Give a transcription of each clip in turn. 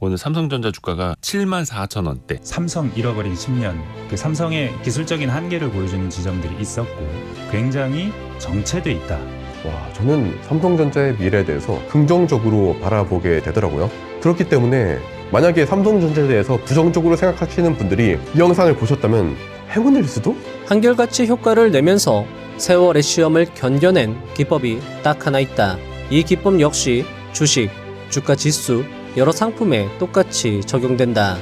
오늘 삼성전자 주가가 74,000원대. 삼성 잃어버린 10년, 그 삼성의 기술적인 한계를 보여주는 지점들이 있었고 굉장히 정체돼 있다. 와, 저는 삼성전자의 미래에 대해서 긍정적으로 바라보게 되더라고요. 그렇기 때문에 만약에 삼성전자에 대해서 부정적으로 생각하시는 분들이 이 영상을 보셨다면 행운일 수도? 한결같이 효과를 내면서 세월의 시험을 견뎌낸 기법이 딱 하나 있다. 이 기법 역시 주식, 주가 지수, 여러 상품에 똑같이 적용된다.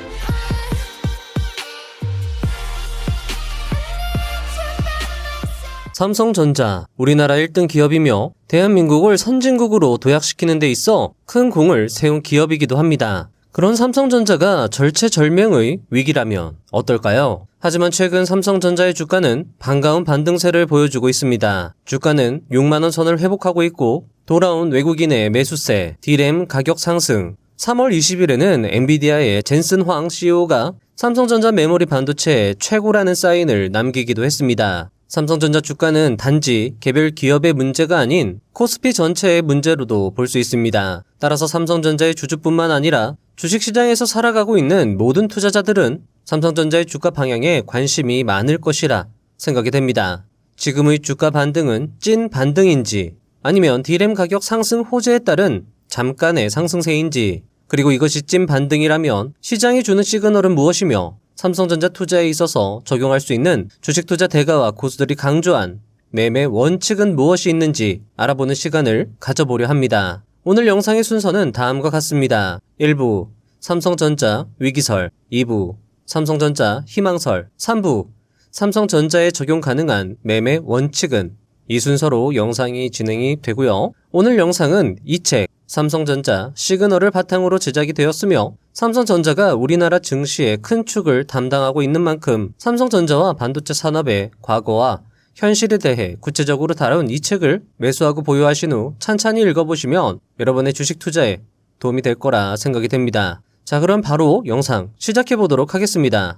삼성전자, 우리나라 1등 기업이며 대한민국을 선진국으로 도약시키는 데 있어 큰 공을 세운 기업이기도 합니다. 그런 삼성전자가 절체절명의 위기라면 어떨까요? 하지만 최근 삼성전자의 주가는 반가운 반등세를 보여주고 있습니다. 주가는 6만원 선을 회복하고 있고 돌아온 외국인의 매수세, D램 가격 상승, 3월 20일에는 엔비디아의 젠슨 황 CEO가 삼성전자 메모리 반도체의 최고라는 사인을 남기기도 했습니다. 삼성전자 주가는 단지 개별 기업의 문제가 아닌 코스피 전체의 문제로도 볼 수 있습니다. 따라서 삼성전자의 주주뿐만 아니라 주식시장에서 살아가고 있는 모든 투자자들은 삼성전자의 주가 방향에 관심이 많을 것이라 생각이 됩니다. 지금의 주가 반등은 찐 반등인지 아니면 D램 가격 상승 호재에 따른 잠깐의 상승세인지, 그리고 이것이 찐 반등이라면 시장이 주는 시그널은 무엇이며 삼성전자 투자에 있어서 적용할 수 있는 주식투자 대가와 고수들이 강조한 매매 원칙은 무엇이 있는지 알아보는 시간을 가져보려 합니다. 오늘 영상의 순서는 다음과 같습니다. 1부 삼성전자 위기설, 2부 삼성전자 희망설, 3부 삼성전자에 적용 가능한 매매 원칙은, 이 순서로 영상이 진행이 되고요. 오늘 영상은 이 책 삼성전자 시그널을 바탕으로 제작이 되었으며 삼성전자가 우리나라 증시의 큰 축을 담당하고 있는 만큼 삼성전자와 반도체 산업의 과거와 현실에 대해 구체적으로 다룬 이 책을 매수하고 보유하신 후 찬찬히 읽어보시면 여러분의 주식 투자에 도움이 될 거라 생각이 됩니다. 자, 그럼 바로 영상 시작해 보도록 하겠습니다.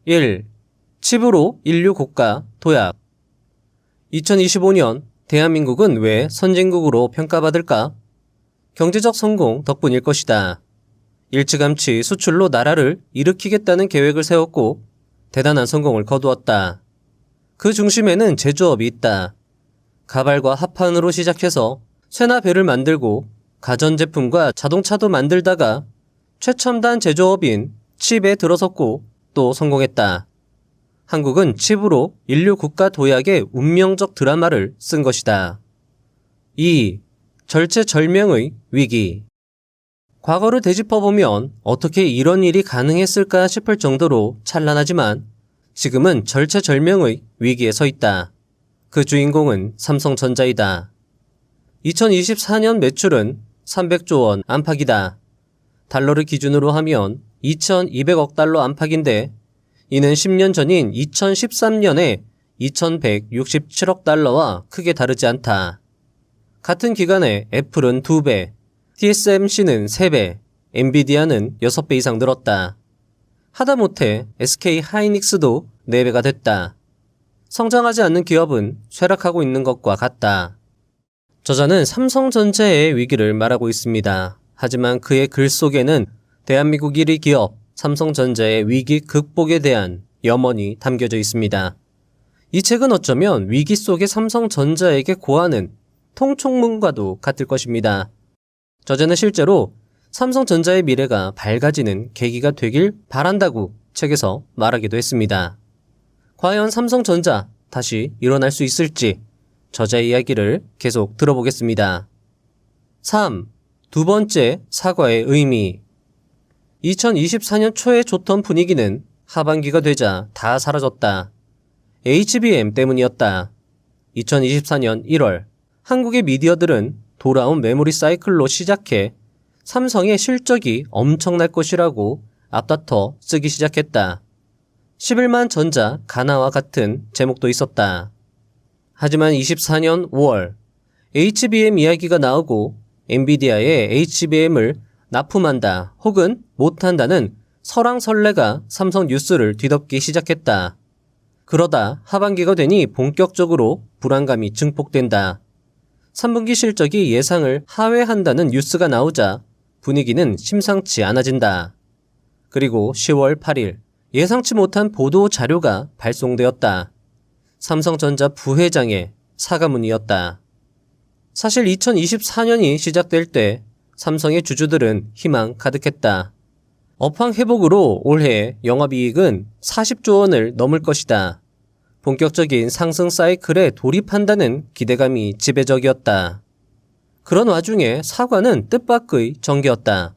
(1) 칩으로 인류 국가 도약. 2025년 대한민국은 왜 선진국으로 평가받을까? 경제적 성공 덕분일 것이다. 일찌감치 수출로 나라를 일으키겠다는 계획을 세웠고 대단한 성공을 거두었다. 그 중심에는 제조업이 있다. 가발과 합판으로 시작해서 쇠나 배를 만들고 가전제품과 자동차도 만들다가 최첨단 제조업인 칩에 들어섰고 또 성공했다. 한국은 칩으로 인류 국가 도약의 운명적 드라마를 쓴 것이다. 2. 절체절명의 위기. 과거를 되짚어보면 어떻게 이런 일이 가능했을까 싶을 정도로 찬란하지만 지금은 절체절명의 위기에 서 있다. 그 주인공은 삼성전자이다. 2024년 매출은 300조 원 안팎이다. 달러를 기준으로 하면 2,200억 달러 안팎인데 이는 10년 전인 2013년에 2,167억 달러와 크게 다르지 않다. 같은 기간에 애플은 2배, TSMC는 3배, 엔비디아는 6배 이상 늘었다. 하다못해 SK 하이닉스도 4배가 됐다. 성장하지 않는 기업은 쇠락하고 있는 것과 같다. 저자는 삼성전자의 위기를 말하고 있습니다. 하지만 그의 글 속에는 대한민국 1위 기업 삼성전자의 위기 극복에 대한 염원이 담겨져 있습니다. 이 책은 어쩌면 위기 속의 삼성전자에게 고하는 통촉문과도 같을 것입니다. 저자는 실제로 삼성전자의 미래가 밝아지는 계기가 되길 바란다고 책에서 말하기도 했습니다. 과연 삼성전자 다시 일어날 수 있을지 저자의 이야기를 계속 들어보겠습니다. 3. 두 번째 사과의 의미. 2024년 초에 좋던 분위기는 하반기가 되자 다 사라졌다. HBM 때문이었다. 2024년 1월 한국의 미디어들은 돌아온 메모리 사이클로 시작해 삼성의 실적이 엄청날 것이라고 앞다퉈 쓰기 시작했다. 11만 전자 가나와 같은 제목도 있었다. 하지만 24년 5월 HBM 이야기가 나오고 엔비디아의 HBM을 납품한다 혹은 못한다는 설왕설래가 삼성 뉴스를 뒤덮기 시작했다. 그러다 하반기가 되니 본격적으로 불안감이 증폭된다. 3분기 실적이 예상을 하회한다는 뉴스가 나오자 분위기는 심상치 않아진다. 그리고 10월 8일 예상치 못한 보도 자료가 발송되었다. 삼성전자 부회장의 사과문이었다. 사실 2024년이 시작될 때 삼성의 주주들은 희망 가득했다. 업황 회복으로 올해 영업이익은 40조 원을 넘을 것이다. 본격적인 상승 사이클에 돌입한다는 기대감이 지배적이었다. 그런 와중에 사과는 뜻밖의 전개였다.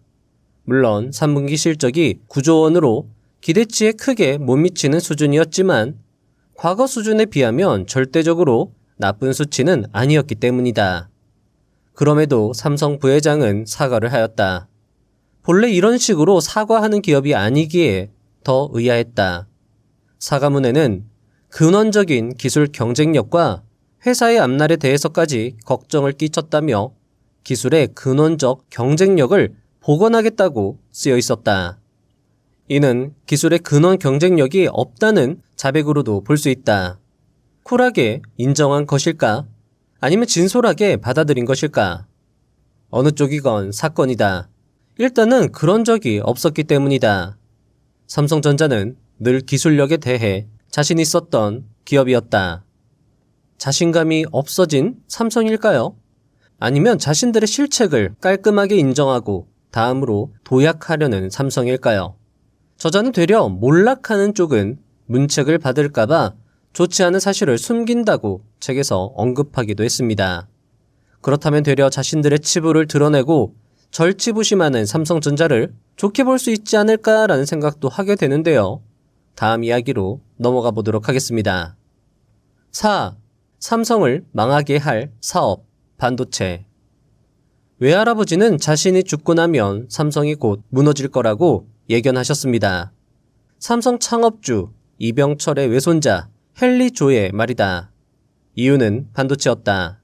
물론 3분기 실적이 9조 원으로 기대치에 크게 못 미치는 수준이었지만 과거 수준에 비하면 절대적으로 나쁜 수치는 아니었기 때문이다. 그럼에도 삼성 부회장은 사과를 하였다. 본래 이런 식으로 사과하는 기업이 아니기에 더 의아했다. 사과문에는 근원적인 기술 경쟁력과 회사의 앞날에 대해서까지 걱정을 끼쳤다며 기술의 근원적 경쟁력을 복원하겠다고 쓰여 있었다. 이는 기술의 근원 경쟁력이 없다는 자백으로도 볼 수 있다. 쿨하게 인정한 것일까? 아니면 진솔하게 받아들인 것일까? 어느 쪽이건 사건이다. 일단은 그런 적이 없었기 때문이다. 삼성전자는 늘 기술력에 대해 자신 있었던 기업이었다. 자신감이 없어진 삼성일까요? 아니면 자신들의 실책을 깔끔하게 인정하고 다음으로 도약하려는 삼성일까요? 저자는 되려 몰락하는 쪽은 문책을 받을까봐 좋지 않은 사실을 숨긴다고 책에서 언급하기도 했습니다. 그렇다면 되려 자신들의 치부를 드러내고 절치부심하는 삼성전자를 좋게 볼 수 있지 않을까라는 생각도 하게 되는데요. 다음 이야기로 넘어가 보도록 하겠습니다. 4. 삼성을 망하게 할 사업, 반도체. 외할아버지는 자신이 죽고 나면 삼성이 곧 무너질 거라고 예견하셨습니다. 삼성 창업주 이병철의 외손자 헨리 조의 말이다. 이유는 반도체였다.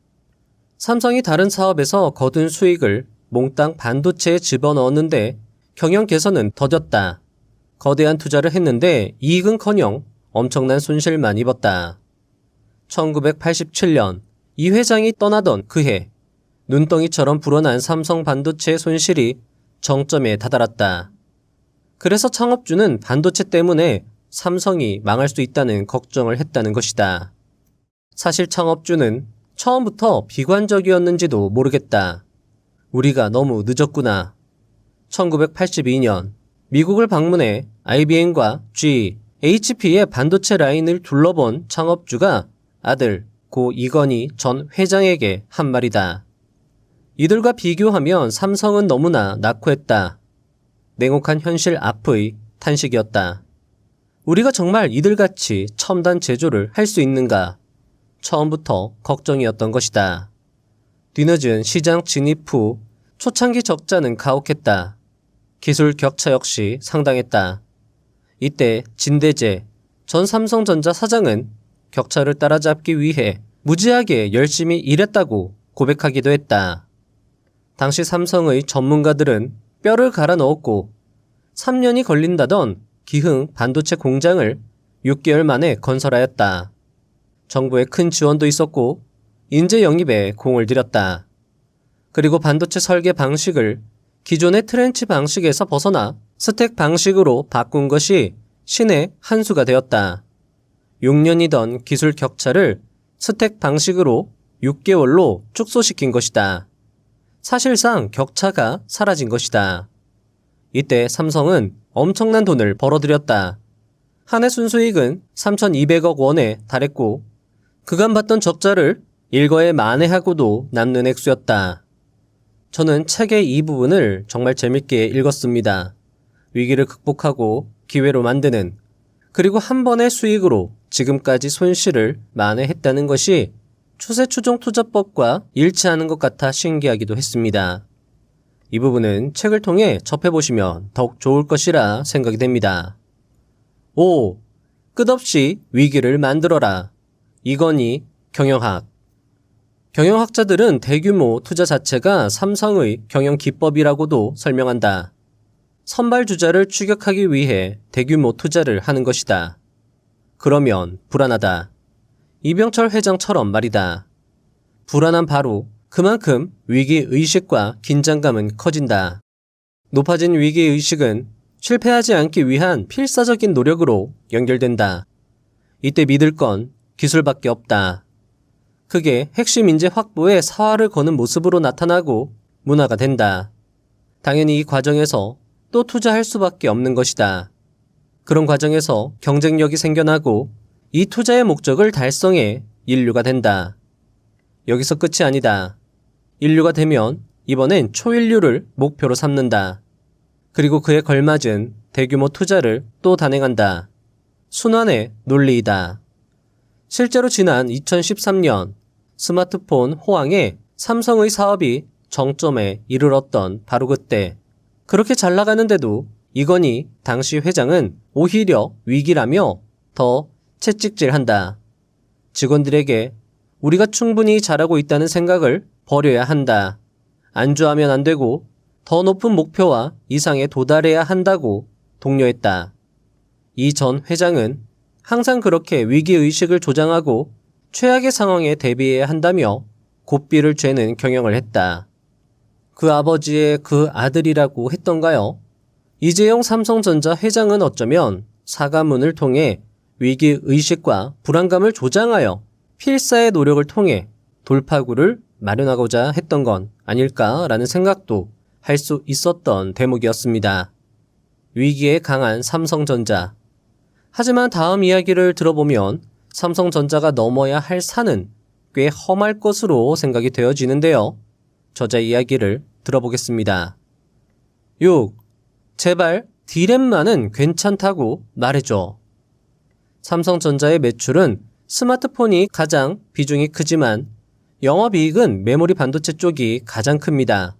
삼성이 다른 사업에서 거둔 수익을 몽땅 반도체에 집어넣었는데 경영 개선은 더뎠다. 거대한 투자를 했는데 이익은커녕 엄청난 손실만 입었다. 1987년 이 회장이 떠나던 그해 눈덩이처럼 불어난 삼성 반도체의 손실이 정점에 다다랐다. 그래서 창업주는 반도체 때문에 삼성이 망할 수 있다는 걱정을 했다는 것이다. 사실 창업주는 처음부터 비관적이었는지도 모르겠다. 우리가 너무 늦었구나. 1982년 미국을 방문해 IBM과 GE, HP의 반도체 라인을 둘러본 창업주가 아들 고 이건희 전 회장에게 한 말이다. 이들과 비교하면 삼성은 너무나 낙후했다. 냉혹한 현실 앞의 탄식이었다. 우리가 정말 이들같이 첨단 제조를 할 수 있는가? 처음부터 걱정이었던 것이다. 뒤늦은 시장 진입 후 초창기 적자는 가혹했다. 기술 격차 역시 상당했다. 이때 진대재 전 삼성전자 사장은 격차를 따라잡기 위해 무지하게 열심히 일했다고 고백하기도 했다. 당시 삼성의 전문가들은 뼈를 갈아 넣었고 3년이 걸린다던 기흥 반도체 공장을 6개월 만에 건설하였다. 정부의 큰 지원도 있었고 인재 영입에 공을 들였다. 그리고 반도체 설계 방식을 기존의 트렌치 방식에서 벗어나 스택 방식으로 바꾼 것이 신의 한 수가 되었다. 6년이던 기술 격차를 스택 방식으로 6개월로 축소시킨 것이다. 사실상 격차가 사라진 것이다. 이때 삼성은 엄청난 돈을 벌어들였다. 한 해 순수익은 3,200억 원에 달했고 그간 봤던 적자를 일거에 만회하고도 남는 액수였다. 저는 책의 이 부분을 정말 재밌게 읽었습니다. 위기를 극복하고 기회로 만드는, 그리고 한 번의 수익으로 지금까지 손실을 만회했다는 것이 추세추종투자법과 일치하는 것 같아 신기하기도 했습니다. 이 부분은 책을 통해 접해보시면 더욱 좋을 것이라 생각이 됩니다. 5. 끝없이 위기를 만들어라. 이건희 경영학. 경영학자들은 대규모 투자 자체가 삼성의 경영 기법이라고도 설명한다. 선발 주자를 추격하기 위해 대규모 투자를 하는 것이다. 그러면 불안하다. 이병철 회장처럼 말이다. 불안한 바로 그만큼 위기의식과 긴장감은 커진다. 높아진 위기의식은 실패하지 않기 위한 필사적인 노력으로 연결된다. 이때 믿을 건 기술밖에 없다. 그게 핵심 인재 확보에 사활을 거는 모습으로 나타나고 문화가 된다. 당연히 이 과정에서 또 투자할 수밖에 없는 것이다. 그런 과정에서 경쟁력이 생겨나고 이 투자의 목적을 달성해 인류가 된다. 여기서 끝이 아니다. 인류가 되면 이번엔 초인류를 목표로 삼는다. 그리고 그에 걸맞은 대규모 투자를 또 단행한다. 순환의 논리이다. 실제로 지난 2013년 스마트폰 호황에 삼성의 사업이 정점에 이르렀던 바로 그때, 그렇게 잘 나가는데도 이건희 당시 회장은 오히려 위기라며 더 채찍질한다. 직원들에게 우리가 충분히 잘하고 있다는 생각을 버려야 한다. 안주하면 안 되고 더 높은 목표와 이상에 도달해야 한다고 독려했다. 이 전 회장은 항상 그렇게 위기의식을 조장하고 최악의 상황에 대비해야 한다며 고삐를 죄는 경영을 했다. 그 아버지의 그 아들이라고 했던가요? 이재용 삼성전자 회장은 어쩌면 사과문을 통해 위기의식과 불안감을 조장하여 필사의 노력을 통해 돌파구를 마련하고자 했던 건 아닐까라는 생각도 할 수 있었던 대목이었습니다. 위기에 강한 삼성전자. 하지만 다음 이야기를 들어보면 삼성전자가 넘어야 할 산은 꽤 험할 것으로 생각이 되어지는데요. 저자 이야기를 들어보겠습니다. 6. 제발 D램만은 괜찮다고 말해줘. 삼성전자의 매출은 스마트폰이 가장 비중이 크지만 영업이익은 메모리 반도체 쪽이 가장 큽니다.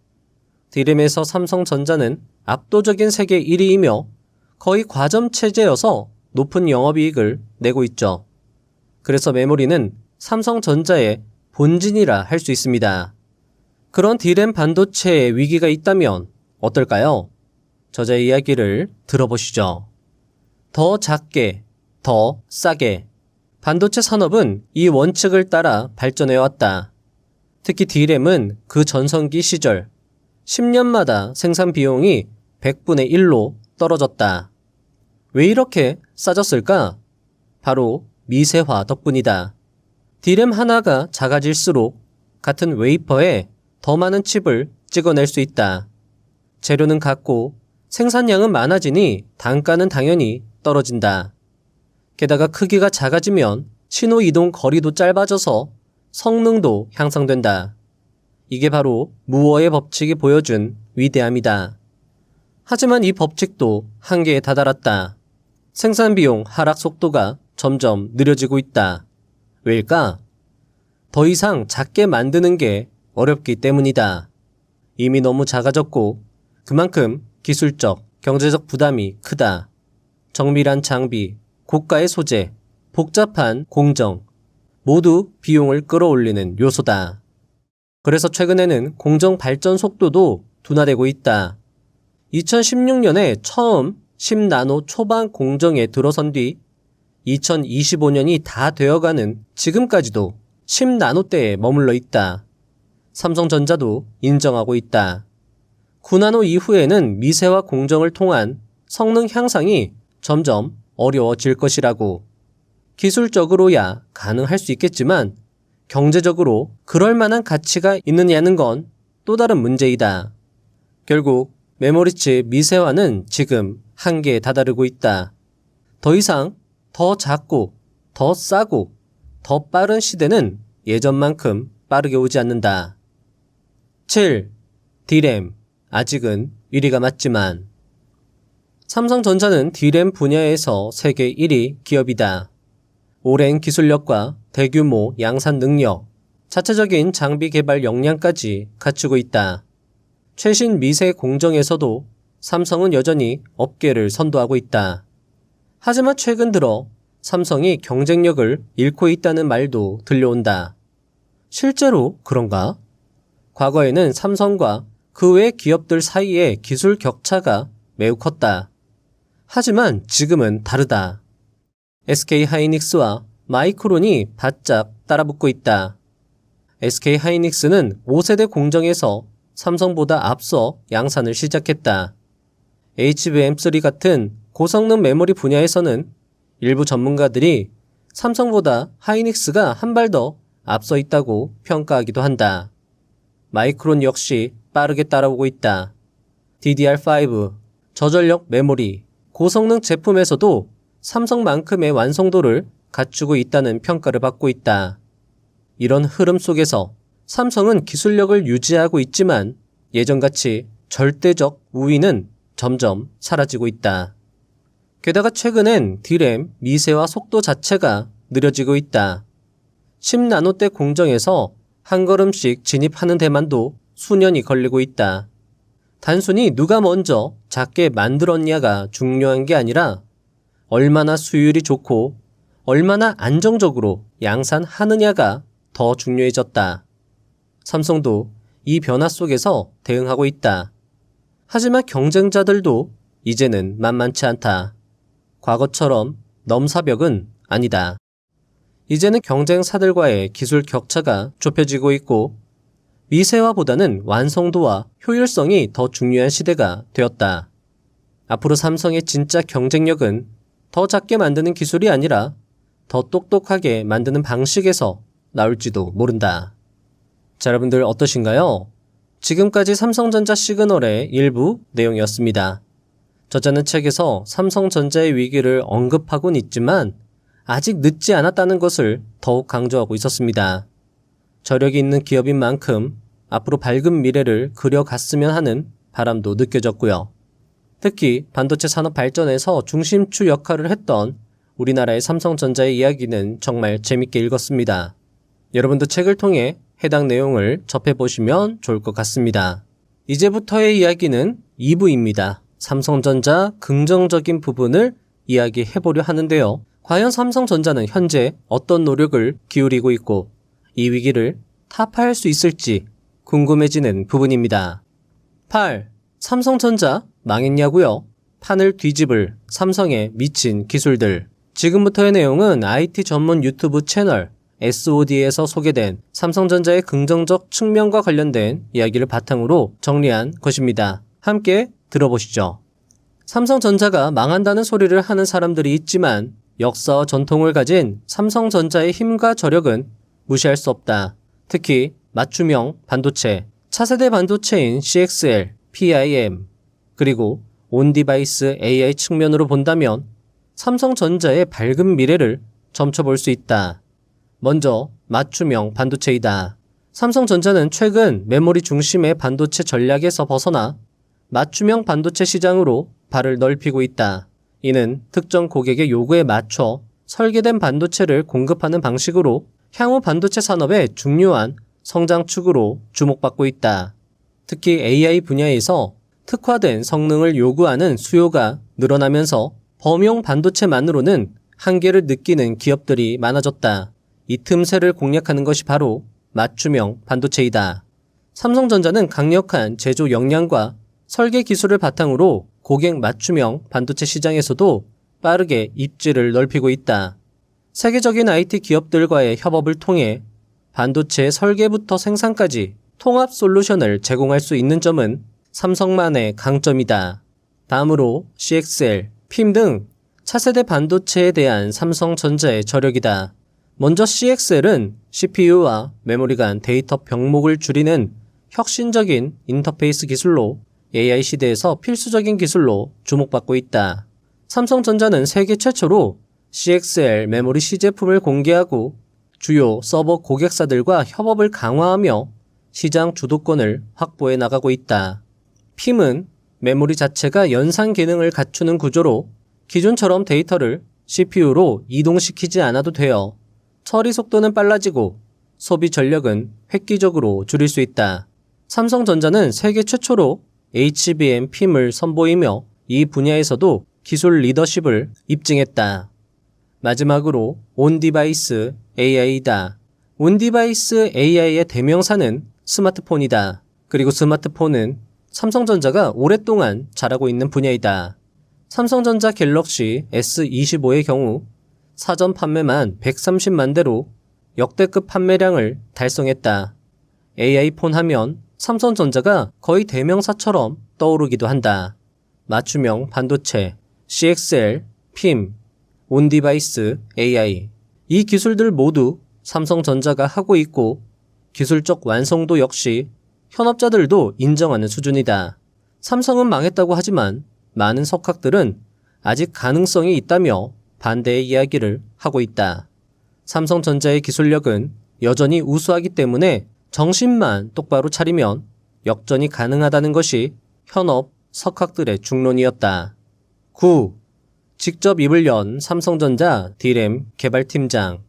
D램에서 삼성전자는 압도적인 세계 1위이며 거의 과점 체제여서 높은 영업이익을 내고 있죠. 그래서 메모리는 삼성전자의 본진이라 할 수 있습니다. 그런 D램 반도체에 위기가 있다면 어떨까요? 저자의 이야기를 들어보시죠. 더 작게, 더 싸게. 반도체 산업은 이 원칙을 따라 발전해왔다. 특히 D램은 그 전성기 시절 10년마다 생산 비용이 100분의 1로 떨어졌다. 왜 이렇게 싸졌을까? 바로 미세화 덕분이다. D램 하나가 작아질수록 같은 웨이퍼에 더 많은 칩을 찍어낼 수 있다. 재료는 같고 생산량은 많아지니 단가는 당연히 떨어진다. 게다가 크기가 작아지면 신호 이동 거리도 짧아져서 성능도 향상된다. 이게 바로 무어의 법칙이 보여준 위대함이다. 하지만 이 법칙도 한계에 다다랐다. 생산 비용 하락 속도가 점점 느려지고 있다. 왜일까? 더 이상 작게 만드는 게 어렵기 때문이다. 이미 너무 작아졌고 그만큼 기술적, 경제적 부담이 크다. 정밀한 장비, 고가의 소재, 복잡한 공정, 모두 비용을 끌어올리는 요소다. 그래서 최근에는 공정 발전 속도도 둔화되고 있다. 2016년에 처음 10나노 초반 공정에 들어선 뒤 2025년이 다 되어가는 지금까지도 10나노대에 머물러 있다. 삼성전자도 인정하고 있다. 9나노 이후에는 미세화 공정을 통한 성능 향상이 점점 어려워질 것이라고. 기술적으로야 가능할 수 있겠지만 경제적으로 그럴 만한 가치가 있느냐는 건 또 다른 문제이다. 결국 메모리칩 미세화는 지금 한계에 다다르고 있다. 더 이상 더 작고 더 싸고 더 빠른 시대는 예전만큼 빠르게 오지 않는다. 7. D램. 아직은 1위가 맞지만 삼성전자는 D램 분야에서 세계 1위 기업이다. 오랜 기술력과 대규모 양산 능력, 자체적인 장비 개발 역량까지 갖추고 있다. 최신 미세 공정에서도 삼성은 여전히 업계를 선도하고 있다. 하지만 최근 들어 삼성이 경쟁력을 잃고 있다는 말도 들려온다. 실제로 그런가? 과거에는 삼성과 그 외 기업들 사이의 기술 격차가 매우 컸다. 하지만 지금은 다르다. SK 하이닉스와 마이크론이 바짝 따라붙고 있다. SK 하이닉스는 5세대 공정에서 삼성보다 앞서 양산을 시작했다. HBM3 같은 고성능 메모리 분야에서는 일부 전문가들이 삼성보다 하이닉스가 한 발 더 앞서 있다고 평가하기도 한다. 마이크론 역시 빠르게 따라오고 있다. DDR5, 저전력 메모리, 고성능 제품에서도 삼성만큼의 완성도를 갖추고 있다는 평가를 받고 있다. 이런 흐름 속에서 삼성은 기술력을 유지하고 있지만 예전같이 절대적 우위는 점점 사라지고 있다. 게다가 최근엔 D램 미세화 속도 자체가 느려지고 있다. 10나노대 공정에서 한 걸음씩 진입하는 데만도 수년이 걸리고 있다. 단순히 누가 먼저 작게 만들었냐가 중요한 게 아니라 얼마나 수율이 좋고 얼마나 안정적으로 양산하느냐가 더 중요해졌다. 삼성도 이 변화 속에서 대응하고 있다. 하지만 경쟁자들도 이제는 만만치 않다. 과거처럼 넘사벽은 아니다. 이제는 경쟁사들과의 기술 격차가 좁혀지고 있고 미세화보다는 완성도와 효율성이 더 중요한 시대가 되었다. 앞으로 삼성의 진짜 경쟁력은 더 작게 만드는 기술이 아니라 더 똑똑하게 만드는 방식에서 나올지도 모른다. 자, 여러분들 어떠신가요? 지금까지 삼성전자 시그널의 일부 내용이었습니다. 저자는 책에서 삼성전자의 위기를 언급하곤 있지만 아직 늦지 않았다는 것을 더욱 강조하고 있었습니다. 저력이 있는 기업인 만큼 앞으로 밝은 미래를 그려갔으면 하는 바람도 느껴졌고요. 특히 반도체 산업 발전에서 중심축 역할을 했던 우리나라의 삼성전자의 이야기는 정말 재밌게 읽었습니다. 여러분도 책을 통해 해당 내용을 접해보시면 좋을 것 같습니다. 이제부터의 이야기는 2부입니다. 삼성전자 긍정적인 부분을 이야기해보려 하는데요. 과연 삼성전자는 현재 어떤 노력을 기울이고 있고 이 위기를 타파할 수 있을지 궁금해지는 부분입니다. 8. 삼성전자 망했냐고요? 판을 뒤집을 삼성에 미친 기술들. 지금부터의 내용은 IT 전문 유튜브 채널 SOD에서 소개된 삼성전자의 긍정적 측면과 관련된 이야기를 바탕으로 정리한 것입니다. 함께 들어보시죠. 삼성전자가 망한다는 소리를 하는 사람들이 있지만 역사와 전통을 가진 삼성전자의 힘과 저력은 무시할 수 없다. 특히 맞춤형 반도체, 차세대 반도체인 CXL, PIM, 그리고 온디바이스 AI 측면으로 본다면 삼성전자의 밝은 미래를 점쳐볼 수 있다. 먼저 맞춤형 반도체이다. 삼성전자는 최근 메모리 중심의 반도체 전략에서 벗어나 맞춤형 반도체 시장으로 발을 넓히고 있다. 이는 특정 고객의 요구에 맞춰 설계된 반도체를 공급하는 방식으로 향후 반도체 산업의 중요한 성장축으로 주목받고 있다. 특히 AI 분야에서 특화된 성능을 요구하는 수요가 늘어나면서 범용 반도체만으로는 한계를 느끼는 기업들이 많아졌다. 이 틈새를 공략하는 것이 바로 맞춤형 반도체이다. 삼성전자는 강력한 제조 역량과 설계 기술을 바탕으로 고객 맞춤형 반도체 시장에서도 빠르게 입지를 넓히고 있다. 세계적인 IT 기업들과의 협업을 통해 반도체 설계부터 생산까지 통합 솔루션을 제공할 수 있는 점은 삼성만의 강점이다. 다음으로 CXL, PIM 등 차세대 반도체에 대한 삼성전자의 저력이다. 먼저 CXL은 CPU와 메모리 간 데이터 병목을 줄이는 혁신적인 인터페이스 기술로 AI 시대에서 필수적인 기술로 주목받고 있다. 삼성전자는 세계 최초로 CXL 메모리 시제품을 공개하고 주요 서버 고객사들과 협업을 강화하며 시장 주도권을 확보해 나가고 있다. PIM은 메모리 자체가 연산 기능을 갖추는 구조로 기존처럼 데이터를 CPU로 이동시키지 않아도 되어 처리 속도는 빨라지고 소비 전력은 획기적으로 줄일 수 있다. 삼성전자는 세계 최초로 HBM PIM을 선보이며 이 분야에서도 기술 리더십을 입증했다. 마지막으로 온디바이스 AI이다. 온디바이스 AI의 대명사는 스마트폰이다. 그리고 스마트폰은 삼성전자가 오랫동안 잘하고 있는 분야이다. 삼성전자 갤럭시 S25의 경우 사전 판매만 130만 대로 역대급 판매량을 달성했다. AI폰 하면 삼성전자가 거의 대명사처럼 떠오르기도 한다. 맞춤형 반도체, CXL, PIM, 온디바이스, AI. 이 기술들 모두 삼성전자가 하고 있고 기술적 완성도 역시 현업자들도 인정하는 수준이다. 삼성은 망했다고 하지만 많은 석학들은 아직 가능성이 있다며 반대의 이야기를 하고 있다. 삼성전자의 기술력은 여전히 우수하기 때문에 정신만 똑바로 차리면 역전이 가능하다는 것이 현업 석학들의 중론이었다. 9. 직접 입을 연 삼성전자 D램 개발팀장.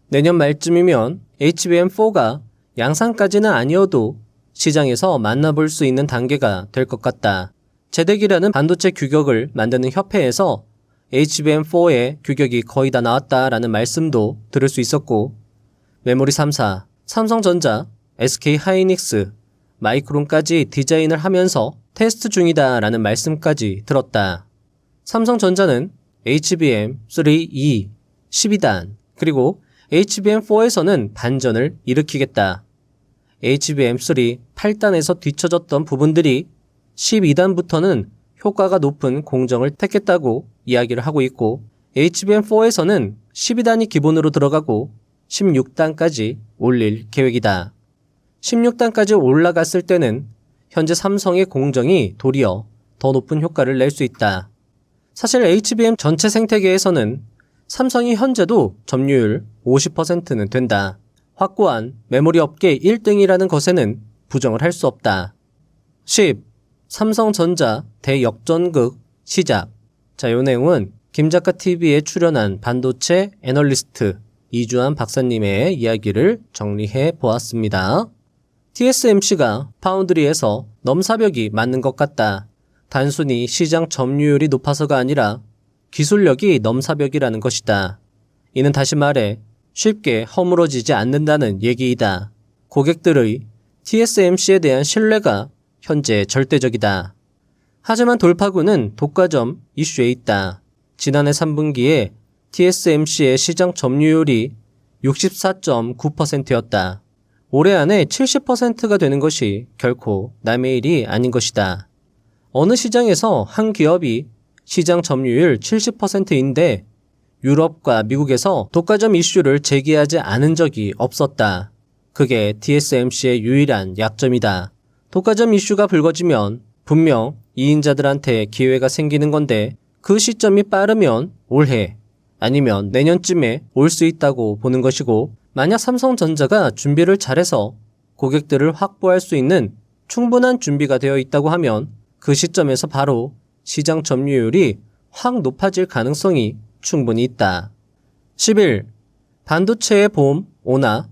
내년 말쯤이면 HBM4가 양산까지는 아니어도 시장에서 만나볼 수 있는 단계가 될 것 같다. 제덱이라는 반도체 규격을 만드는 협회에서 HBM4의 규격이 거의 다 나왔다라는 말씀도 들을 수 있었고, 메모리 3사, 삼성전자, SK하이닉스, 마이크론까지 디자인을 하면서 테스트 중이다라는 말씀까지 들었다. 삼성전자는 HBM3E 12단, 그리고 HBM4에서는 반전을 일으키겠다. HBM3 8단에서 뒤처졌던 부분들이 12단부터는 효과가 높은 공정을 택했다고 이야기를 하고 있고, HBM4에서는 12단이 기본으로 들어가고 16단까지 올릴 계획이다. 16단까지 올라갔을 때는 현재 삼성의 공정이 도리어 더 높은 효과를 낼 수 있다. 사실 HBM 전체 생태계에서는 삼성이 현재도 점유율 50%는 된다. 확고한 메모리 업계 1등이라는 것에는 부정을 할 수 없다. 10. 삼성전자 대역전극 시작. 자, 요 내용은 김작가TV에 출연한 반도체 애널리스트 이주환 박사님의 이야기를 정리해 보았습니다. TSMC가 파운드리에서 넘사벽이 맞는 것 같다. 단순히 시장 점유율이 높아서가 아니라 기술력이 넘사벽이라는 것이다. 이는 다시 말해 쉽게 허물어지지 않는다는 얘기이다. 고객들의 TSMC에 대한 신뢰가 현재 절대적이다. 하지만 돌파구는 독과점 이슈에 있다. 지난해 3분기에 TSMC의 시장 점유율이 64.9%였다. 올해 안에 70%가 되는 것이 결코 남의 일이 아닌 것이다. 어느 시장에서 한 기업이 시장 점유율 70%인데 유럽과 미국에서 독과점 이슈를 제기하지 않은 적이 없었다. 그게 TSMC의 유일한 약점이다. 독과점 이슈가 불거지면 분명 이인자들한테 기회가 생기는 건데 그 시점이 빠르면 올해 아니면 내년쯤에 올 수 있다고 보는 것이고, 만약 삼성전자가 준비를 잘해서 고객들을 확보할 수 있는 충분한 준비가 되어 있다고 하면 그 시점에서 바로 시장 점유율이 확 높아질 가능성이 충분히 있다. 11. 반도체의 봄 오나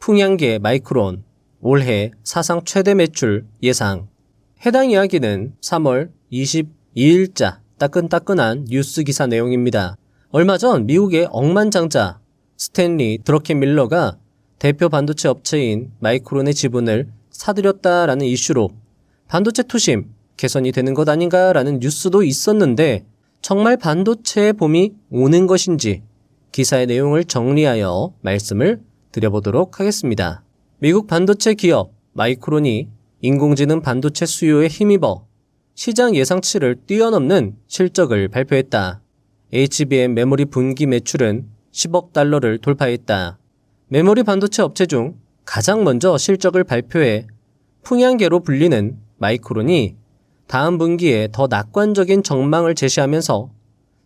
풍향계 마이크론 올해 사상 최대 매출 예상. 해당 이야기는 3월 22일자 따끈따끈한 뉴스 기사 내용입니다. 얼마 전 미국의 억만장자 스탠리 드러켄밀러가 대표 반도체 업체인 마이크론의 지분을 사들였다라는 이슈로 반도체 투심 개선이 되는 것 아닌가라는 뉴스도 있었는데, 정말 반도체의 봄이 오는 것인지 기사의 내용을 정리하여 말씀을 드려보도록 하겠습니다. 미국 반도체 기업 마이크론이 인공지능 반도체 수요에 힘입어 시장 예상치를 뛰어넘는 실적을 발표했다. HBM 메모리 분기 매출은 10억 달러를 돌파했다. 메모리 반도체 업체 중 가장 먼저 실적을 발표해 풍향계로 불리는 마이크론이 다음 분기에 더 낙관적인 전망을 제시하면서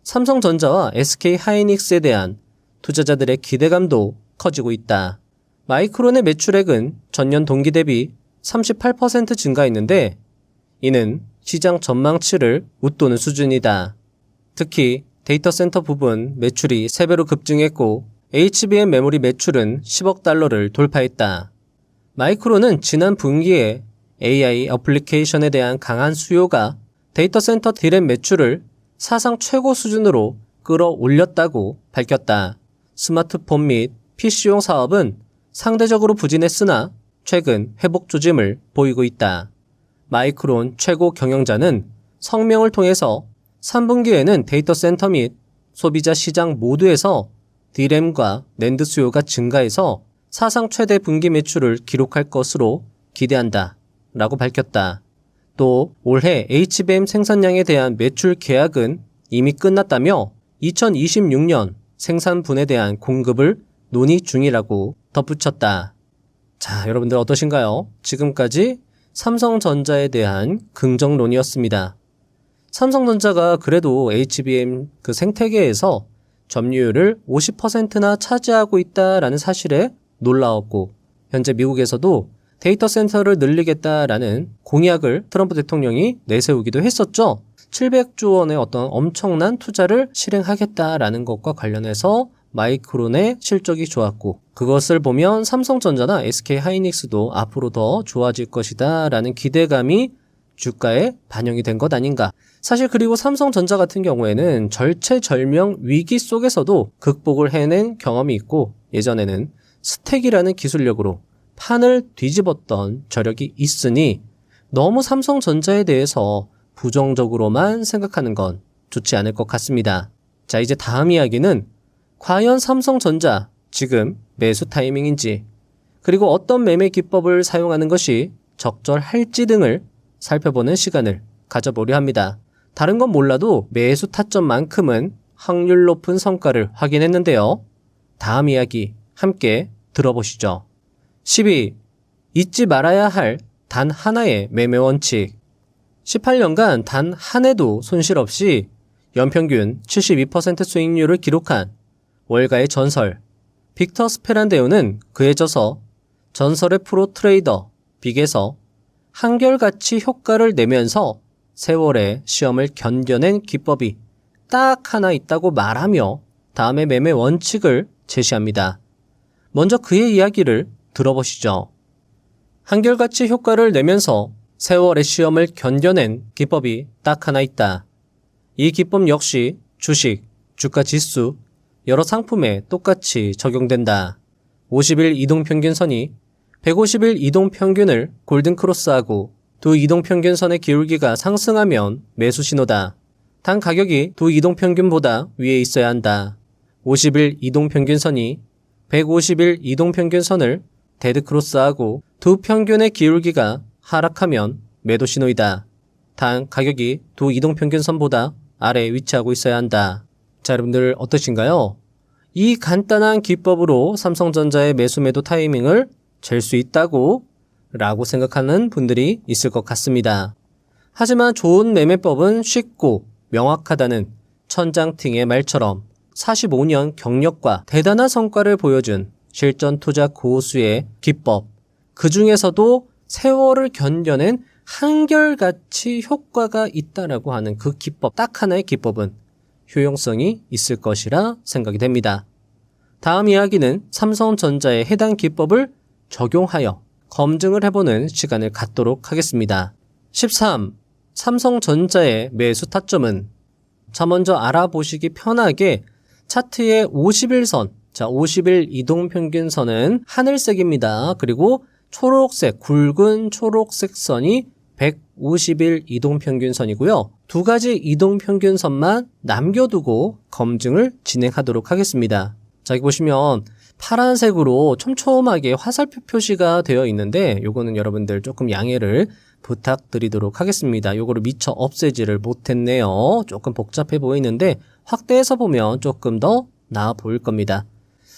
삼성전자와 SK하이닉스에 대한 투자자들의 기대감도 커지고 있다. 마이크론의 매출액은 전년 동기 대비 38% 증가했는데 이는 시장 전망치를 웃도는 수준이다. 특히 데이터 센터 부분 매출이 3배로 급증했고 HBM 메모리 매출은 10억 달러를 돌파했다. 마이크론은 지난 분기에 AI 어플리케이션에 대한 강한 수요가 데이터 센터 D램 매출을 사상 최고 수준으로 끌어올렸다고 밝혔다. 스마트폰 및 PC용 사업은 상대적으로 부진했으나 최근 회복 조짐을 보이고 있다. 마이크론 최고 경영자는 성명을 통해서 3분기에는 데이터 센터 및 소비자 시장 모두에서 D램과 낸드 수요가 증가해서 사상 최대 분기 매출을 기록할 것으로 기대한다 라고 밝혔다. 또 올해 HBM 생산량에 대한 매출 계약은 이미 끝났다며 2026년 생산분에 대한 공급을 논의 중이라고 덧붙였다. 자, 여러분들 어떠신가요? 지금까지 삼성전자에 대한 긍정론이었습니다. 삼성전자가 그래도 HBM 그 생태계에서 점유율을 50%나 차지하고 있다라는 사실에 놀라웠고, 현재 미국에서도 데이터 센터를 늘리겠다라는 공약을 트럼프 대통령이 내세우기도 했었죠. 700조 원의 어떤 엄청난 투자를 실행하겠다라는 것과 관련해서 마이크론의 실적이 좋았고, 그것을 보면 삼성전자나 SK하이닉스도 앞으로 더 좋아질 것이다 라는 기대감이 주가에 반영이 된 것 아닌가. 사실 그리고 삼성전자 같은 경우에는 절체절명 위기 속에서도 극복을 해낸 경험이 있고, 예전에는 스택이라는 기술력으로 판을 뒤집었던 저력이 있으니 너무 삼성전자에 대해서 부정적으로만 생각하는 건 좋지 않을 것 같습니다. 자, 이제 다음 이야기는 과연 삼성전자 지금 매수 타이밍인지, 그리고 어떤 매매 기법을 사용하는 것이 적절할지 등을 살펴보는 시간을 가져보려 합니다. 다른 건 몰라도 매수 타점만큼은 확률 높은 성과를 확인했는데요. 다음 이야기 함께 들어보시죠. 12. 잊지 말아야 할 단 하나의 매매 원칙. 18년간 단 한 해도 손실 없이 연평균 72% 수익률을 기록한 월가의 전설 빅터 스페란데오는 그에 져서 전설의 프로 트레이더 빅에서 한결같이 효과를 내면서 세월의 시험을 견뎌낸 기법이 딱 하나 있다고 말하며 다음의 매매 원칙을 제시합니다. 먼저 그의 이야기를 들어보시죠. 한결같이 효과를 내면서 세월의 시험을 견뎌낸 기법이 딱 하나 있다. 이 기법 역시 주식, 주가 지수, 여러 상품에 똑같이 적용된다. 50일 이동평균선이 150일 이동평균을 골든크로스하고 두 이동평균선의 기울기가 상승하면 매수 신호다. 단 가격이 두 이동평균보다 위에 있어야 한다. 50일 이동평균선이 150일 이동평균선을 데드크로스하고 두 평균의 기울기가 하락하면 매도 신호이다. 단 가격이 두 이동평균선보다 아래에 위치하고 있어야 한다. 자, 여러분들 어떠신가요? 이 간단한 기법으로 삼성전자의 매수 매도 타이밍을 잴 수 있다고 라고 생각하는 분들이 있을 것 같습니다. 하지만 좋은 매매법은 쉽고 명확하다는 천장팅의 말처럼 45년 경력과 대단한 성과를 보여준 실전 투자 고수의 기법, 그 중에서도 세월을 견뎌낸 한결같이 효과가 있다라고 하는 그 기법, 딱 하나의 기법은 효용성이 있을 것이라 생각이 됩니다. 다음 이야기는 삼성전자의 해당 기법을 적용하여 검증을 해보는 시간을 갖도록 하겠습니다. 13. 삼성전자의 매수 타점은, 자, 먼저 알아보시기 편하게 차트의 50일선, 자, 50일 이동평균선은 하늘색입니다. 그리고 초록색, 굵은 초록색 선이 150일 이동평균선이고요. 두 가지 이동평균선만 남겨두고 검증을 진행하도록 하겠습니다. 자, 여기 보시면 파란색으로 촘촘하게 화살표 표시가 되어 있는데 요거는 여러분들 조금 양해를 부탁드리도록 하겠습니다. 요거를 미처 없애지를 못했네요. 조금 복잡해 보이는데 확대해서 보면 조금 더 나아 보일 겁니다.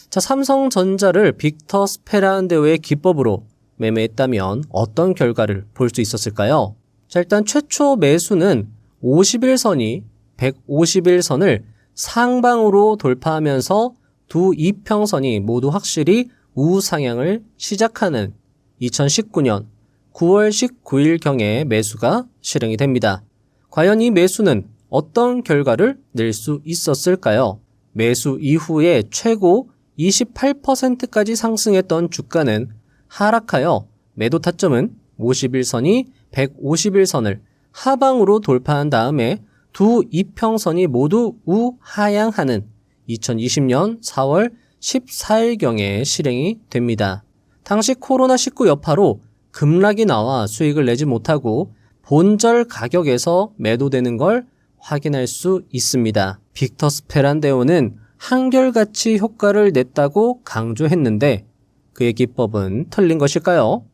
자, 삼성전자를 빅터 스페란데오의 기법으로 매매했다면 어떤 결과를 볼 수 있었을까요? 자, 일단 최초 매수는 50일선이 150일선을 상방으로 돌파하면서 두 이평선이 모두 확실히 우상향을 시작하는 2019년 9월 19일경에 매수가 실행이 됩니다. 과연 이 매수는 어떤 결과를 낼 수 있었을까요? 매수 이후에 최고 28%까지 상승했던 주가는 하락하여 매도 타점은 50일선이 150일선을 하방으로 돌파한 다음에 두 이평선이 모두 우하향하는 2020년 4월 14일경에 실행이 됩니다. 당시 코로나19 여파로 급락이 나와 수익을 내지 못하고 본절 가격에서 매도되는 걸 확인할 수 있습니다. 빅터 스페란데오는 한결같이 효과를 냈다고 강조했는데 그의 기법은 틀린 것일까요?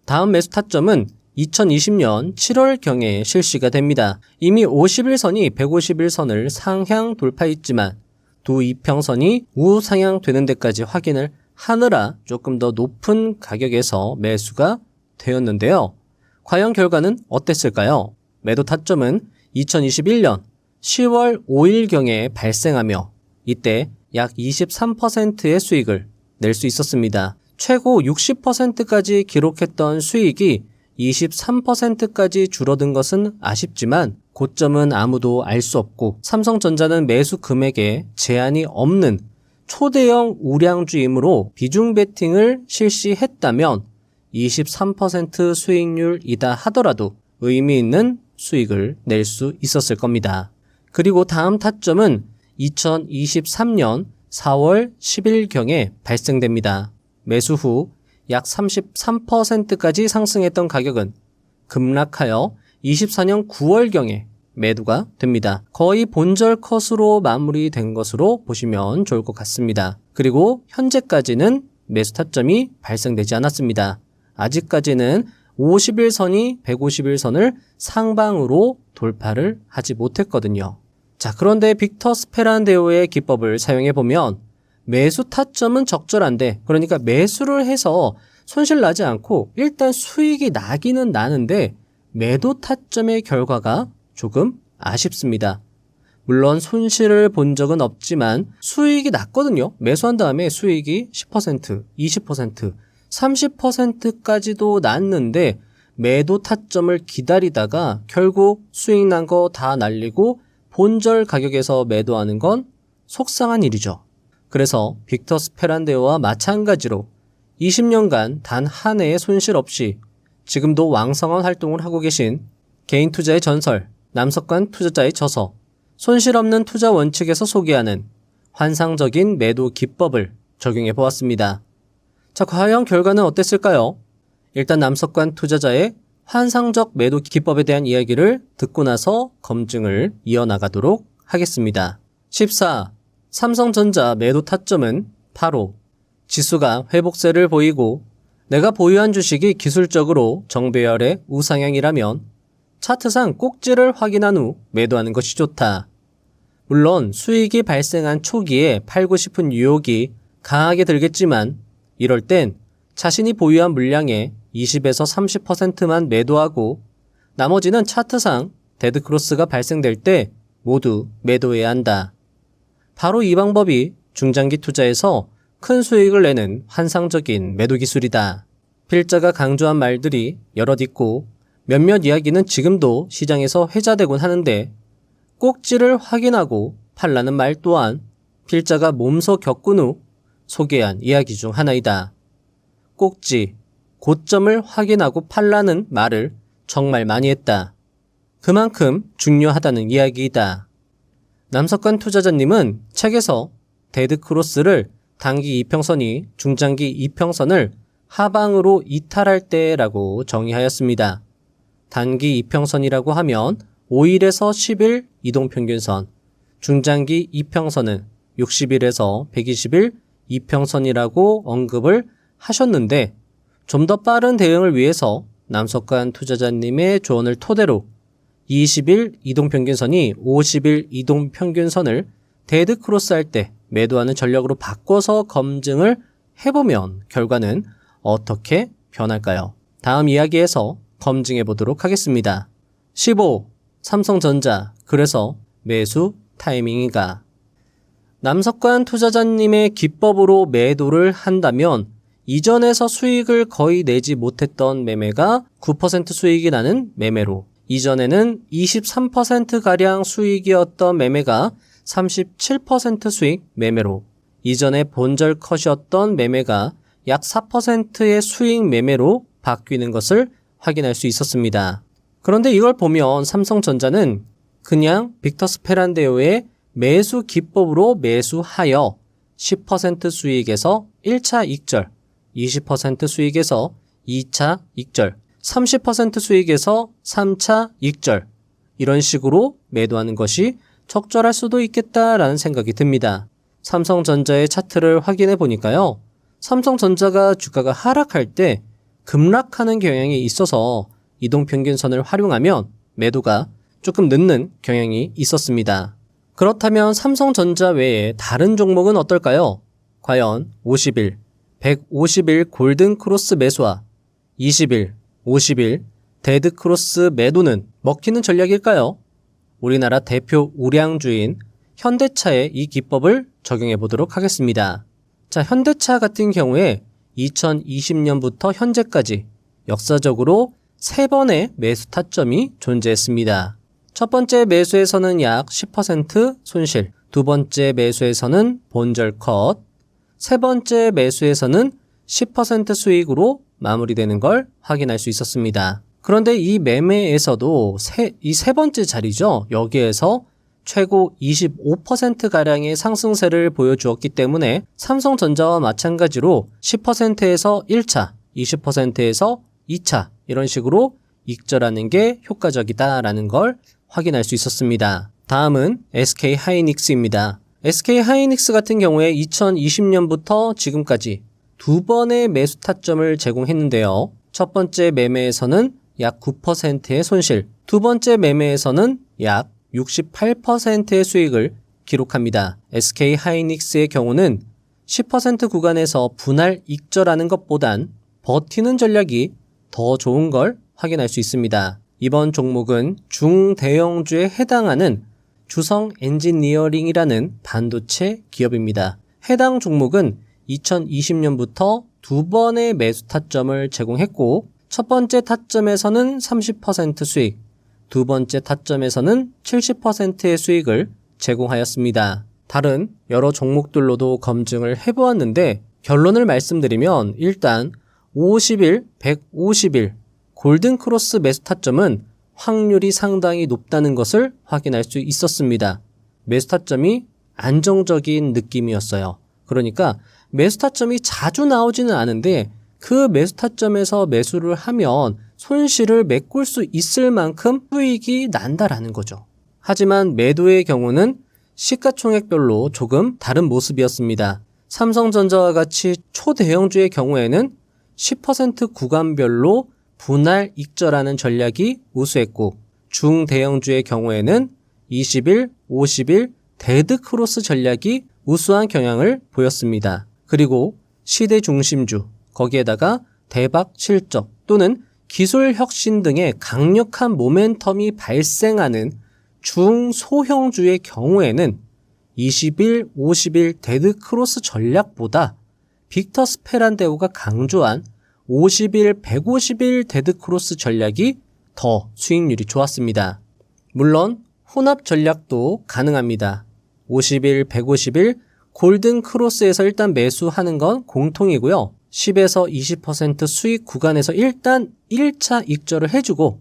다음 매수 타점은 2020년 7월경에 실시가 됩니다. 이미 51선이 151선을 상향 돌파했지만 두 이평선이 우상향 되는 데까지 확인을 하느라 조금 더 높은 가격에서 매수가 되었는데요. 과연 결과는 어땠을까요? 매도 타점은 2021년 10월 5일경에 발생하며 이때 약 23%의 수익을 낼 수 있었습니다. 최고 60%까지 기록했던 수익이 23%까지 줄어든 것은 아쉽지만 고점은 아무도 알 수 없고 삼성전자는 매수 금액에 제한이 없는 초대형 우량주이므로 비중 베팅을 실시했다면 23% 수익률이다 하더라도 의미 있는 수익을 낼 수 있었을 겁니다. 그리고 다음 타점은 2023년 4월 10일경에 발생됩니다. 매수 후 약 33%까지 상승했던 가격은 급락하여 24년 9월경에 매도가 됩니다. 거의 본절 컷으로 마무리된 것으로 보시면 좋을 것 같습니다. 그리고 현재까지는 매수 타점이 발생되지 않았습니다. 아직까지는 51선이 151선을 상방으로 돌파를 하지 못했거든요. 자, 그런데 빅터 스페란데오의 기법을 사용해보면 매수 타점은 적절한데, 그러니까 매수를 해서 손실 나지 않고 일단 수익이 나기는 나는데 매도 타점의 결과가 조금 아쉽습니다. 물론 손실을 본 적은 없지만 수익이 났거든요. 매수한 다음에 수익이 10%, 20%, 30%까지도 났는데 매도 타점을 기다리다가 결국 수익 난 거 다 날리고 본절 가격에서 매도하는 건 속상한 일이죠. 그래서 빅터 스페란데오와 마찬가지로 20년간 단 한 해의 손실 없이 지금도 왕성한 활동을 하고 계신 개인 투자의 전설, 남석관 투자자의 저서, 손실 없는 투자 원칙에서 소개하는 환상적인 매도 기법을 적용해 보았습니다. 자, 과연 결과는 어땠을까요? 일단 남석관 투자자의 환상적 매도 기법에 대한 이야기를 듣고 나서 검증을 이어나가도록 하겠습니다. 14. 삼성전자 매도 타점은 바로 지수가 회복세를 보이고 내가 보유한 주식이 기술적으로 정배열의 우상향이라면 차트상 꼭지를 확인한 후 매도하는 것이 좋다. 물론 수익이 발생한 초기에 팔고 싶은 유혹이 강하게 들겠지만 이럴 땐 자신이 보유한 물량의 20에서 30%만 매도하고 나머지는 차트상 데드크로스가 발생될 때 모두 매도해야 한다. 바로 이 방법이 중장기 투자에서 큰 수익을 내는 환상적인 매도 기술이다. 필자가 강조한 말들이 여럿 있고 몇몇 이야기는 지금도 시장에서 회자되곤 하는데 꼭지를 확인하고 팔라는 말 또한 필자가 몸소 겪은 후 소개한 이야기 중 하나이다. 꼭지, 고점을 확인하고 팔라는 말을 정말 많이 했다. 그만큼 중요하다는 이야기이다. 남석관 투자자님은 책에서 데드크로스를 단기 이평선이 중장기 이평선을 하방으로 이탈할 때라고 정의하였습니다. 단기 이평선이라고 하면 5일에서 10일 이동평균선, 중장기 이평선은 60일에서 120일 이평선이라고 언급을 하셨는데 좀 더 빠른 대응을 위해서 남석관 투자자님의 조언을 토대로 20일 이동평균선이 50일 이동평균선을 데드크로스할 때 매도하는 전략으로 바꿔서 검증을 해보면 결과는 어떻게 변할까요? 다음 이야기에서 검증해 보도록 하겠습니다. 15. 삼성전자, 그래서 매수 타이밍이가. 남석관 투자자님의 기법으로 매도를 한다면 이전에서 수익을 거의 내지 못했던 매매가 9% 수익이 나는 매매로, 이전에는 23%가량 수익이었던 매매가 37% 수익 매매로, 이전에 본절 컷이었던 매매가 약 4%의 수익 매매로 바뀌는 것을 확인할 수 있었습니다. 그런데 이걸 보면 삼성전자는 그냥 빅터 스페란데오의 매수 기법으로 매수하여 10% 수익에서 1차 익절, 20% 수익에서 2차 익절, 30% 수익에서 3차 익절, 이런 식으로 매도하는 것이 적절할 수도 있겠다라는 생각이 듭니다. 삼성전자의 차트를 확인해 보니까요. 삼성전자가 주가가 하락할 때 급락하는 경향이 있어서 이동평균선을 활용하면 매도가 조금 늦는 경향이 있었습니다. 그렇다면 삼성전자 외에 다른 종목은 어떨까요? 과연 50일, 150일 골든 크로스 매수와 20일, 50일 데드 크로스 매도는 먹히는 전략일까요? 우리나라 대표 우량주인 현대차의 이 기법을 적용해 보도록 하겠습니다. 자, 현대차 같은 경우에 2020년부터 현재까지 역사적으로 3번의 매수 타점이 존재했습니다. 첫 번째 매수에서는 약 10% 손실, 두 번째 매수에서는 본절 컷, 세 번째 매수에서는 10% 수익으로 마무리되는 걸 확인할 수 있었습니다. 그런데 이 매매에서도 이 세 번째 자리죠. 여기에서 최고 25%가량의 상승세를 보여주었기 때문에 삼성전자와 마찬가지로 10%에서 1차, 20%에서 2차 이런 식으로 익절하는 게 효과적이다라는 걸 확인할 수 있었습니다. 다음은 SK 하이닉스입니다. SK 하이닉스 같은 경우에 2020년부터 지금까지 2번의 매수 타점을 제공했는데요. 첫 번째 매매에서는 약 9%의 손실, 두 번째 매매에서는 약 68%의 수익을 기록합니다. SK 하이닉스의 경우는 10% 구간에서 분할 익절하는 것보단 버티는 전략이 더 좋은 걸 확인할 수 있습니다. 이번 종목은 중대형주에 해당하는 주성 엔지니어링이라는 반도체 기업입니다. 해당 종목은 2020년부터 2번의 매수 타점을 제공했고 첫 번째 타점에서는 30% 수익, 두 번째 타점에서는 70%의 수익을 제공하였습니다. 다른 여러 종목들로도 검증을 해보았는데 결론을 말씀드리면 일단 50일, 150일 골든 크로스 매수 타점은 확률이 상당히 높다는 것을 확인할 수 있었습니다. 매수 타점이 안정적인 느낌이었어요. 그러니까 매수 타점이 자주 나오지는 않은데 그 매수 타점에서 매수를 하면 손실을 메꿀 수 있을 만큼 수익이 난다라는 거죠. 하지만 매도의 경우는 시가총액별로 조금 다른 모습이었습니다. 삼성전자와 같이 초대형주의 경우에는 10% 구간별로 분할 익절하는 전략이 우수했고 중대형주의 경우에는 20일, 50일 데드 크로스 전략이 우수한 경향을 보였습니다. 그리고 시대 중심주, 거기에다가 대박 실적 또는 기술 혁신 등의 강력한 모멘텀이 발생하는 중소형주의 경우에는 20일, 50일 데드 크로스 전략보다 빅터 스페란데오가 강조한 50일, 150일 데드 크로스 전략이 더 수익률이 좋았습니다. 물론 혼합 전략도 가능합니다. 50일, 150일 골든 크로스에서 일단 매수하는 건 공통이고요. 10에서 20% 수익 구간에서 일단 1차 익절을 해주고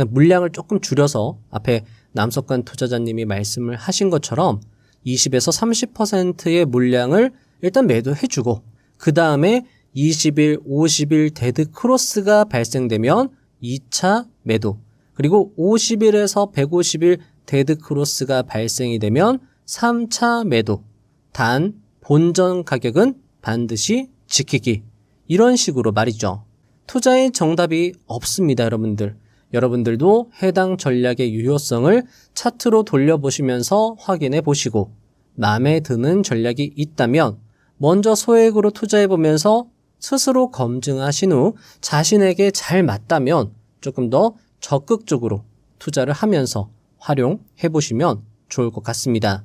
물량을 조금 줄여서 앞에 남석관 투자자님이 말씀을 하신 것처럼 20에서 30%의 물량을 일단 매도해주고 그 다음에 20일, 50일 데드 크로스가 발생되면 2차 매도, 그리고 50일에서 150일 데드 크로스가 발생이 되면 3차 매도, 단 본전 가격은 반드시 지키기. 이런 식으로 말이죠. 투자의 정답이 없습니다, 여러분들. 여러분들도 해당 전략의 유효성을 차트로 돌려보시면서 확인해 보시고 마음에 드는 전략이 있다면 먼저 소액으로 투자해보면서 스스로 검증하신 후 자신에게 잘 맞다면 조금 더 적극적으로 투자를 하면서 활용해보시면 좋을 것 같습니다.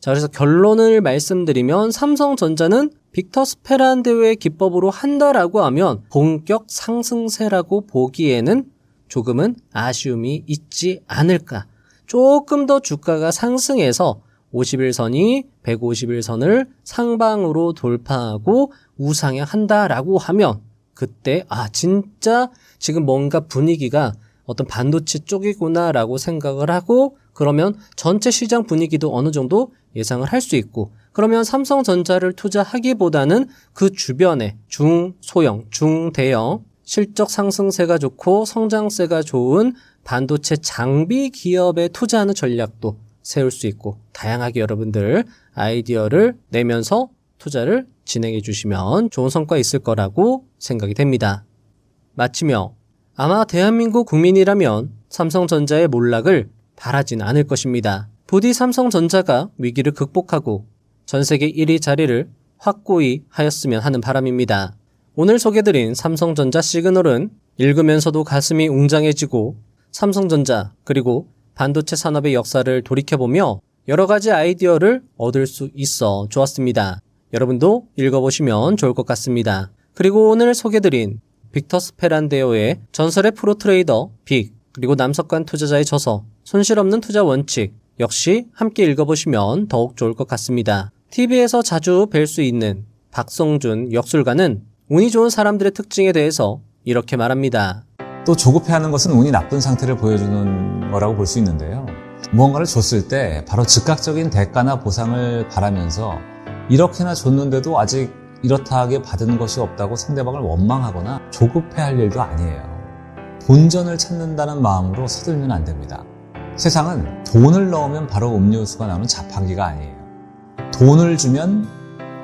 자, 그래서 결론을 말씀드리면 삼성전자는 빅터 스페란데오의 기법으로 한다라고 하면 본격 상승세라고 보기에는 조금은 아쉬움이 있지 않을까. 조금 더 주가가 상승해서 50일선이 150일선을 상방으로 돌파하고 우상향한다라고 하면 그때 진짜 지금 뭔가 분위기가 어떤 반도체 쪽이구나라고 생각을 하고 그러면 전체 시장 분위기도 어느 정도 예상을 할 수 있고 그러면 삼성전자를 투자하기보다는 그 주변에 중소형, 중대형 실적 상승세가 좋고 성장세가 좋은 반도체 장비 기업에 투자하는 전략도 세울 수 있고 다양하게 여러분들 아이디어를 내면서 투자를 진행해 주시면 좋은 성과 있을 거라고 생각이 됩니다. 마치며 아마 대한민국 국민이라면 삼성전자의 몰락을 바라진 않을 것입니다. 부디 삼성전자가 위기를 극복하고 전 세계 1위 자리를 확고히 하였으면 하는 바람입니다. 오늘 소개드린 삼성전자 시그널은 읽으면서도 가슴이 웅장해지고 삼성전자 그리고 반도체 산업의 역사를 돌이켜보며 여러 가지 아이디어를 얻을 수 있어 좋았습니다. 여러분도 읽어보시면 좋을 것 같습니다. 그리고 오늘 소개드린 빅터 스페란데오의 전설의 프로트레이더 빅 그리고 남석관 투자자의 저서 손실 없는 투자 원칙 역시 함께 읽어보시면 더욱 좋을 것 같습니다. TV에서 자주 뵐 수 있는 박성준 역술가는 운이 좋은 사람들의 특징에 대해서 이렇게 말합니다. 또 조급해하는 것은 운이 나쁜 상태를 보여주는 거라고 볼 수 있는데요. 무언가를 줬을 때 바로 즉각적인 대가나 보상을 바라면서 이렇게나 줬는데도 아직 이렇다하게 받은 것이 없다고 상대방을 원망하거나 조급해할 일도 아니에요. 본전을 찾는다는 마음으로 서둘면 안 됩니다. 세상은 돈을 넣으면 바로 음료수가 나오는 자판기가 아니에요. 돈을 주면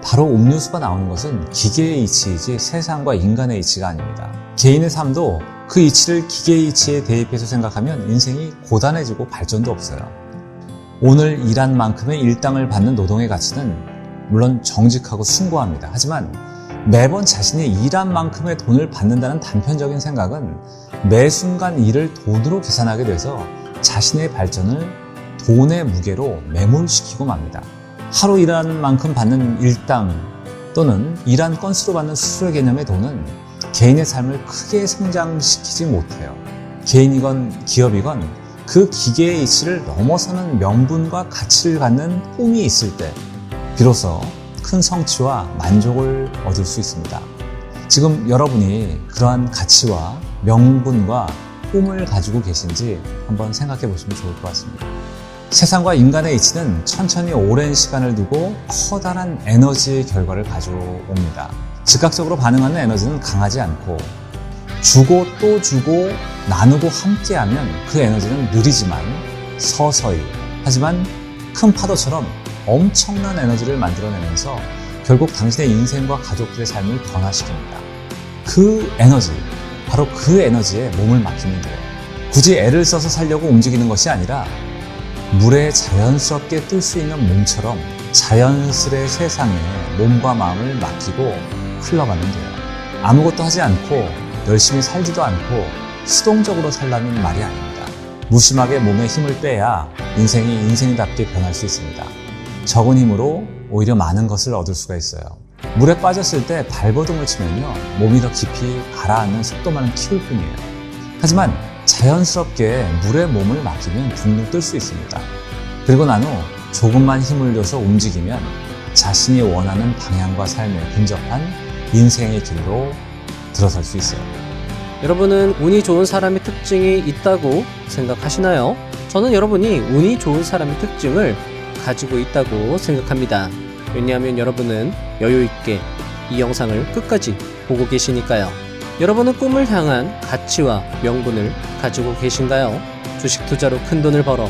바로 음료수가 나오는 것은 기계의 이치이지 세상과 인간의 이치가 아닙니다. 개인의 삶도 그 이치를 기계의 이치에 대입해서 생각하면 인생이 고단해지고 발전도 없어요. 오늘 일한 만큼의 일당을 받는 노동의 가치는 물론 정직하고 숭고합니다. 하지만 매번 자신이 일한 만큼의 돈을 받는다는 단편적인 생각은 매 순간 일을 돈으로 계산하게 돼서 자신의 발전을 돈의 무게로 매몰시키고 맙니다. 하루 일한 만큼 받는 일당 또는 일한 건수로 받는 수수료 개념의 돈은 개인의 삶을 크게 성장시키지 못해요. 개인이건 기업이건 그 기계의 이치를 넘어서는 명분과 가치를 갖는 꿈이 있을 때 비로소 큰 성취와 만족을 얻을 수 있습니다. 지금 여러분이 그러한 가치와 명분과 꿈을 가지고 계신지 한번 생각해 보시면 좋을 것 같습니다. 세상과 인간의 이치는 천천히 오랜 시간을 두고 커다란 에너지의 결과를 가져옵니다. 즉각적으로 반응하는 에너지는 강하지 않고 주고 또 주고 나누고 함께하면 그 에너지는 느리지만 서서히 하지만 큰 파도처럼 엄청난 에너지를 만들어내면서 결국 당신의 인생과 가족들의 삶을 변화시킵니다. 그 에너지, 바로 그 에너지에 몸을 맡기면 돼요. 굳이 애를 써서 살려고 움직이는 것이 아니라 물에 자연스럽게 뜰 수 있는 몸처럼 자연스레 세상에 몸과 마음을 맡기고 흘러가면 돼요. 아무것도 하지 않고 열심히 살지도 않고 수동적으로 살라는 말이 아닙니다. 무심하게 몸에 힘을 빼야 인생이 인생답게 변할 수 있습니다. 적은 힘으로 오히려 많은 것을 얻을 수가 있어요. 물에 빠졌을 때 발버둥을 치면요, 몸이 더 깊이 가라앉는 속도만은 키울 뿐이에요. 하지만 자연스럽게 물에 몸을 맡기면 둥둥 뜰 수 있습니다. 그리고 난 후 조금만 힘을 줘서 움직이면 자신이 원하는 방향과 삶에 근접한 인생의 길로 들어설 수 있어요. 여러분은 운이 좋은 사람의 특징이 있다고 생각하시나요? 저는 여러분이 운이 좋은 사람의 특징을 가지고 있다고 생각합니다. 왜냐하면 여러분은 여유있게 이 영상을 끝까지 보고 계시니까요. 여러분은 꿈을 향한 가치와 명분을 가지고 계신가요? 주식 투자로 큰 돈을 벌어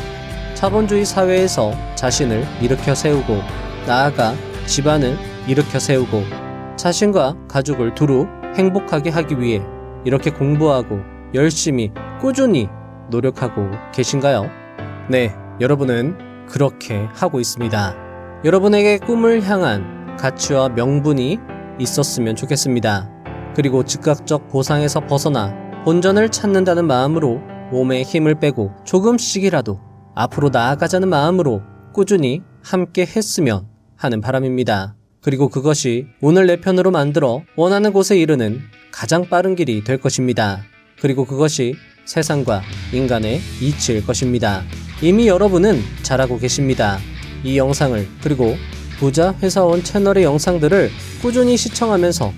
자본주의 사회에서 자신을 일으켜 세우고 나아가 집안을 일으켜 세우고 자신과 가족을 두루 행복하게 하기 위해 이렇게 공부하고 열심히 꾸준히 노력하고 계신가요? 네, 여러분은 그렇게 하고 있습니다. 여러분에게 꿈을 향한 가치와 명분이 있었으면 좋겠습니다. 그리고 즉각적 보상에서 벗어나 본전을 찾는다는 마음으로 몸에 힘을 빼고 조금씩이라도 앞으로 나아가자는 마음으로 꾸준히 함께 했으면 하는 바람입니다. 그리고 그것이 운을 내 편으로 만들어 원하는 곳에 이르는 가장 빠른 길이 될 것입니다. 그리고 그것이 세상과 인간의 이치일 것입니다. 이미 여러분은 잘하고 계십니다. 이 영상을 그리고 부자 회사원 채널의 영상들을 꾸준히 시청하면서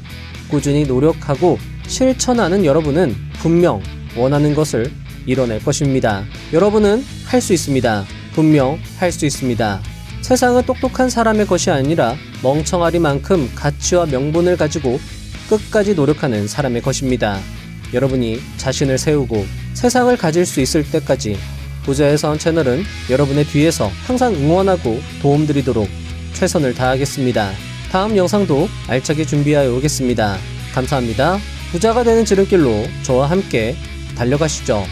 꾸준히 노력하고 실천하는 여러분은 분명 원하는 것을 이뤄낼 것입니다. 여러분은 할 수 있습니다. 분명 할 수 있습니다. 세상은 똑똑한 사람의 것이 아니라 멍청아리만큼 가치와 명분을 가지고 끝까지 노력하는 사람의 것입니다. 여러분이 자신을 세우고 세상을 가질 수 있을 때까지 부자의 사원 채널은 여러분의 뒤에서 항상 응원하고 도움드리도록 최선을 다하겠습니다. 다음 영상도 알차게 준비하여 오겠습니다. 감사합니다. 부자가 되는 지름길로 저와 함께 달려가시죠.